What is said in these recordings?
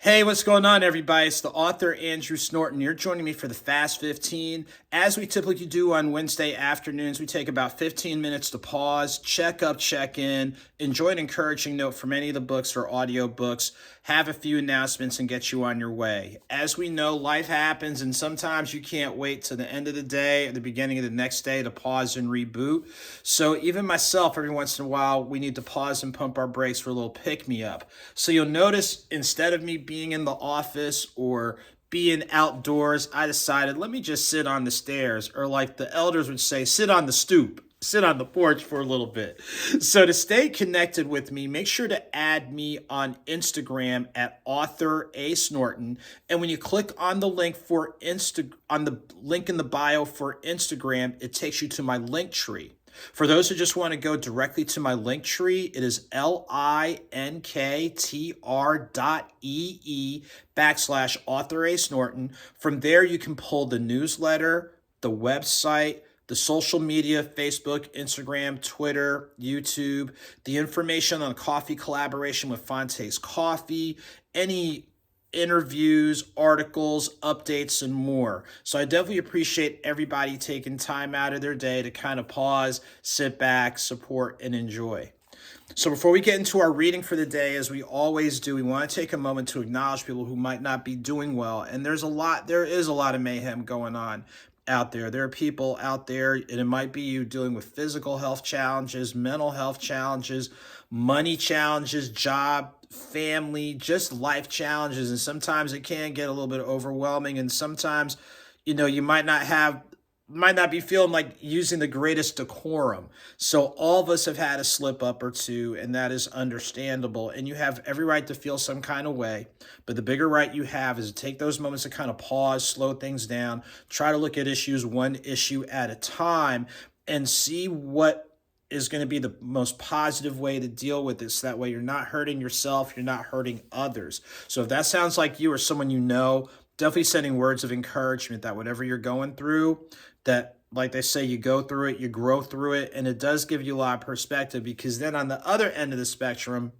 Hey, what's going on, everybody? It's the author Andrew Snorton. You're joining me for the Fast 15. As we typically do on Wednesday afternoons, we take about 15 minutes to pause, check up, check in, enjoy an encouraging note from any of the books or audio books, have a few announcements, and get you on your way. As we know, life happens, and sometimes you can't wait to the end of the day or the beginning of the next day to pause and reboot. So even myself, every once in a while, we need to pause and pump our brakes for a little pick-me-up. So you'll notice, instead of me being in the office or being outdoors, I decided, let me just sit on the stairs, or like the elders would say, sit on the stoop, sit on the porch for a little bit. So to stay connected with me, make sure to add me on Instagram at AuthorASnorton. And when you click on the link on the link in the bio for Instagram, it takes you to my Linktree. For those who just want to go directly to my Linktree, it is linktr.ee/AuthorASnorton. From there, you can pull the newsletter, the website, the social media, Facebook, Instagram, Twitter, YouTube, the information on coffee collaboration with Fonte's Coffee, any interviews, articles, updates, and more. So I definitely appreciate everybody taking time out of their day to kind of pause, sit back, support, and enjoy. So before we get into our reading for the day, as we always do, we want to take a moment to acknowledge people who might not be doing well. And there is a lot of mayhem going on out there. There are people out there, and it might be you dealing with physical health challenges, mental health challenges, money challenges, job, family, just life challenges. And sometimes it can get a little bit overwhelming. And sometimes, you might not be feeling like using the greatest decorum. So all of us have had a slip up or two, and that is understandable. And you have every right to feel some kind of way. But the bigger right you have is to take those moments to kind of pause, slow things down, try to look at issues one issue at a time, and see what is going to be the most positive way to deal with this. So that way you're not hurting yourself, you're not hurting others. So if that sounds like you or someone you know, definitely sending words of encouragement that whatever you're going through, that, like they say, you go through it, you grow through it, and it does give you a lot of perspective, because then on the other end of the spectrum,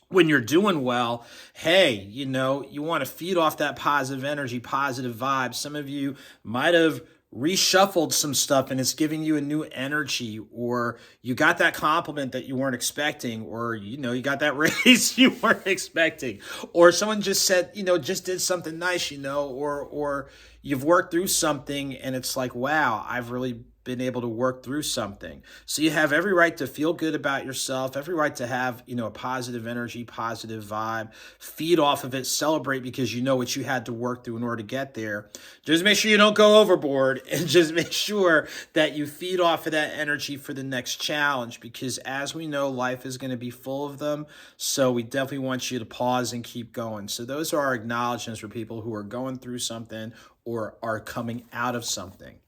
when you're doing well, hey, you want to feed off that positive energy, positive vibes. Some of you might have reshuffled some stuff and it's giving you a new energy, or you got that compliment that you weren't expecting, or you got that raise you weren't expecting, or someone just said, just did something nice, or you've worked through something and it's like, wow, I've really been able to work through something. So you have every right to feel good about yourself, every right to have, a positive energy, positive vibe, feed off of it, celebrate, because you know what you had to work through in order to get there. Just make sure you don't go overboard, and just make sure that you feed off of that energy for the next challenge, because as we know, life is going to be full of them. So we definitely want you to pause and keep going. So those are our acknowledgements for people who are going through something or are coming out of something.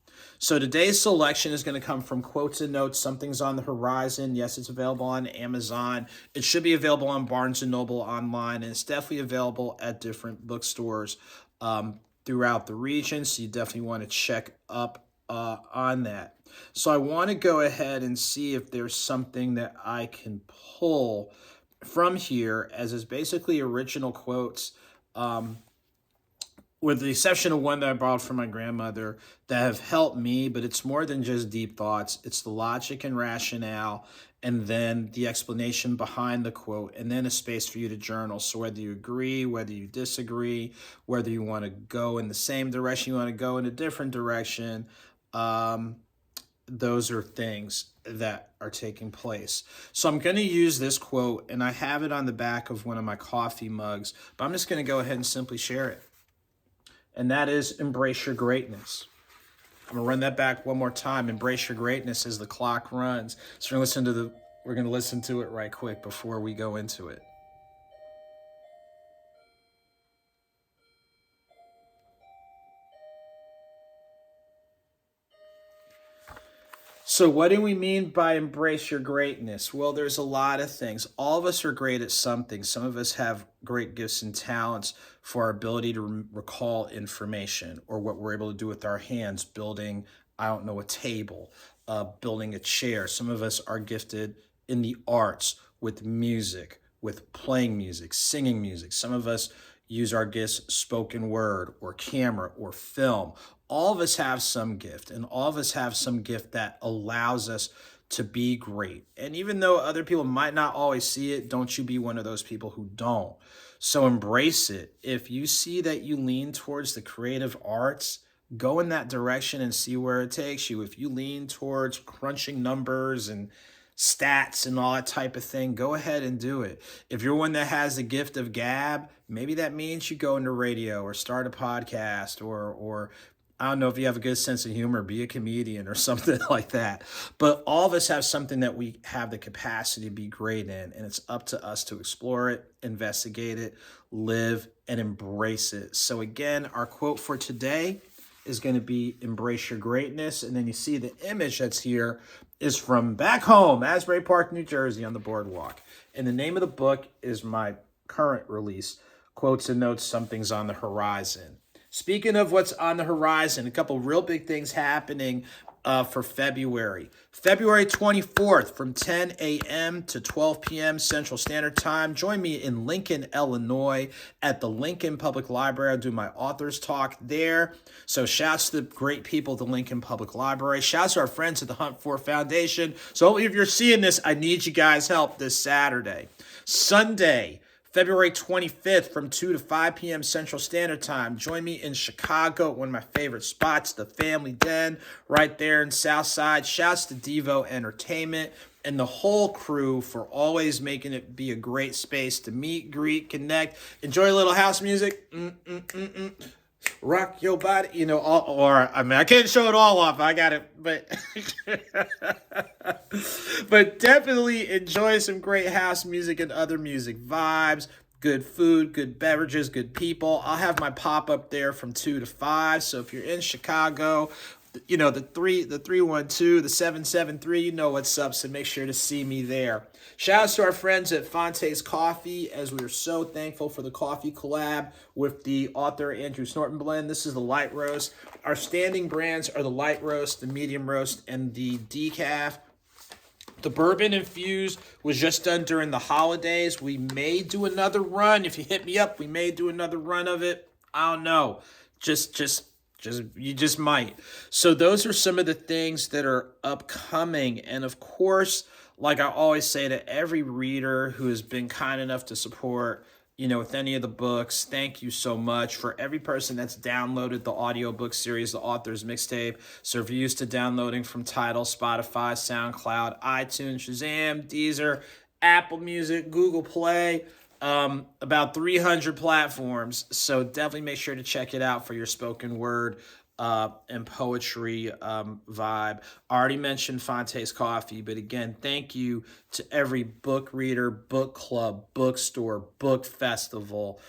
So today's selection is going to come from Quotes and Notes, Something's on the Horizon. Yes, it's available on Amazon. It should be available on Barnes & Noble online, and it's definitely available at different bookstores throughout the region, so you definitely want to check up on that. So I want to go ahead and see if there's something that I can pull from here, as is basically original quotes, with the exception of one that I borrowed from my grandmother, that have helped me. But it's more than just deep thoughts. It's the logic and rationale, and then the explanation behind the quote, and then a space for you to journal. So whether you agree, whether you disagree, whether you want to go in the same direction, you want to go in a different direction, those are things that are taking place. So I'm going to use this quote, and I have it on the back of one of my coffee mugs, but I'm just going to go ahead and simply share it. And that is, embrace your greatness. I'm going to run that back one more time. Embrace your greatness as the clock runs. So we're going to listen to it right quick before we go into it. So what do we mean by embrace your greatness? Well, there's a lot of things. All of us are great at something. Some of us have great gifts and talents for our ability to recall information, or what we're able to do with our hands, building, a table, building a chair. Some of us are gifted in the arts, with music, with playing music, singing music. Some of us, use our gifts, spoken word or camera or film. All of us have some gift, and all of us have some gift that allows us to be great. And even though other people might not always see it, don't you be one of those people who don't. So embrace it. If you see that you lean towards the creative arts, go in that direction and see where it takes you. If you lean towards crunching numbers and stats and all that type of thing, go ahead and do it. If you're one that has the gift of gab, maybe that means you go into radio or start a podcast or I don't know if you have a good sense of humor, be a comedian or something like that. But all of us have something that we have the capacity to be great in, and it's up to us to explore it, investigate it, live, and embrace it. So again, our quote for today is going to be embrace your greatness. And then you see the image that's here is from back home, Asbury Park, New Jersey, on the boardwalk. And the name of the book is my current release, Quotes and Notes, Something's on the Horizon. Speaking of what's on the horizon, a couple real big things happening for February. February 24th from 10 a.m. to 12 p.m. Central Standard Time. Join me in Lincoln, Illinois at the Lincoln Public Library. I'll do my author's talk there. So shouts to the great people at the Lincoln Public Library. Shouts to our friends at the Hunt For Foundation. So if you're seeing this, I need you guys' help this Saturday. Sunday, February 25th from 2 to 5 p.m. Central Standard Time. Join me in Chicago, one of my favorite spots, the Family Den, right there in Southside. Shouts to Devo Entertainment and the whole crew for always making it be a great space to meet, greet, connect, enjoy a little house music. Rock your body, you know, I can't show it all off. I got it, but definitely enjoy some great house music and other music vibes, good food, good beverages, good people. I'll have my pop-up there from 2 to 5. So if you're in Chicago, you know, the 312, the 773, you know what's up. So make sure to see me there. Shout out to our friends at Fonte's Coffee, as we are so thankful for the coffee collab with the AuthorASnorton blend. This is the light roast. Our standing brands are the light roast, the medium roast, and the decaf. The bourbon infused was just done during the holidays. We may do another run. If you hit me up, we may do another run of it. I don't know. You just might. So those are some of the things that are upcoming. And of course, like I always say to every reader who has been kind enough to support, you know, with any of the books, thank you so much. For every person that's downloaded the audiobook series, the Author's Mixtape. So if you're used to downloading from Tidal, Spotify, SoundCloud, iTunes, Shazam, Deezer, Apple Music, Google Play, about 300 platforms. So definitely make sure to check it out for your spoken word and poetry vibe. I already mentioned Fonte's Coffee, but again, thank you to every book reader, book club, bookstore, book festival,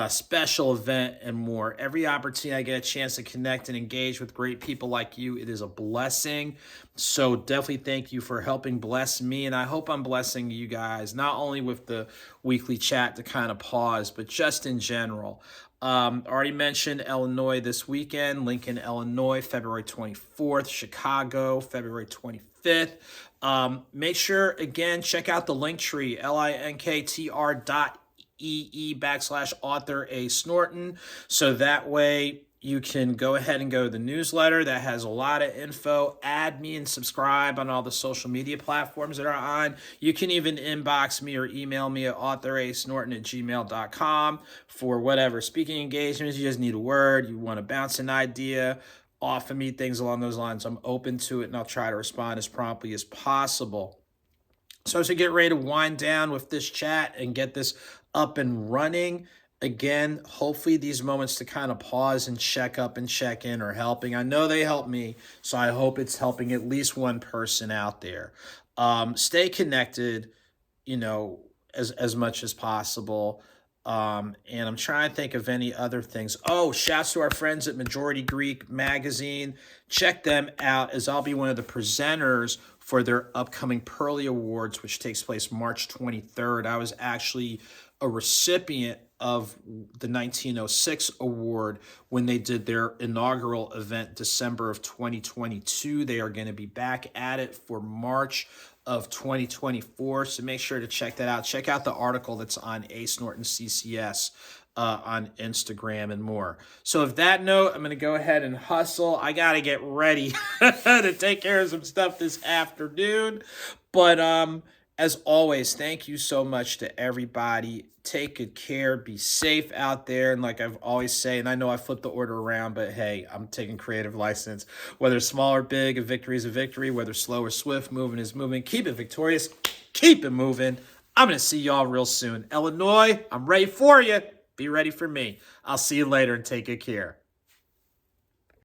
special event, and more. Every opportunity I get a chance to connect and engage with great people like you, it is a blessing. So definitely thank you for helping bless me, and I hope I'm blessing you guys, not only with the weekly chat to kind of pause, but just in general. Already mentioned Illinois this weekend, Lincoln, Illinois, February 24th, Chicago, February 25th. Make sure, again, check out the Linktree, linktr.ee/AuthorASnorton. So that way you can go ahead and go to the newsletter that has a lot of info. Add me and subscribe on all the social media platforms that are on. You can even inbox me or email me at AuthorASnorton@gmail.com for whatever speaking engagements. You just need a word. You want to bounce an idea off of me, things along those lines. I'm open to it, and I'll try to respond as promptly as possible. So as we get ready to wind down with this chat and get this up and running, again, hopefully these moments to kind of pause and check up and check in are helping. I know they help me, so I hope it's helping at least one person out there. Stay connected, you know, as much as possible. And I'm trying to think of any other things. Oh, shouts to our friends at Majority Greek Magazine. Check them out, as I'll be one of the presenters for their upcoming Pearly Awards, which takes place March 23rd. I was actually a recipient of the 1906 award when they did their inaugural event December of 2022. They are going to be back at it for March of 2024. So make sure to check that out. Check out the article that's on AuthorASnorton CCS on Instagram and more. So with that note, I'm going to go ahead and hustle. I got to get ready to take care of some stuff this afternoon. But as always, thank you so much to everybody. Take good care. Be safe out there. And like I've always say, and I know I flipped the order around, but hey, I'm taking creative license. Whether small or big, a victory is a victory. Whether slow or swift, moving is moving. Keep it victorious. Keep it moving. I'm going to see y'all real soon. Illinois, I'm ready for you. Be ready for me. I'll see you later and take good care.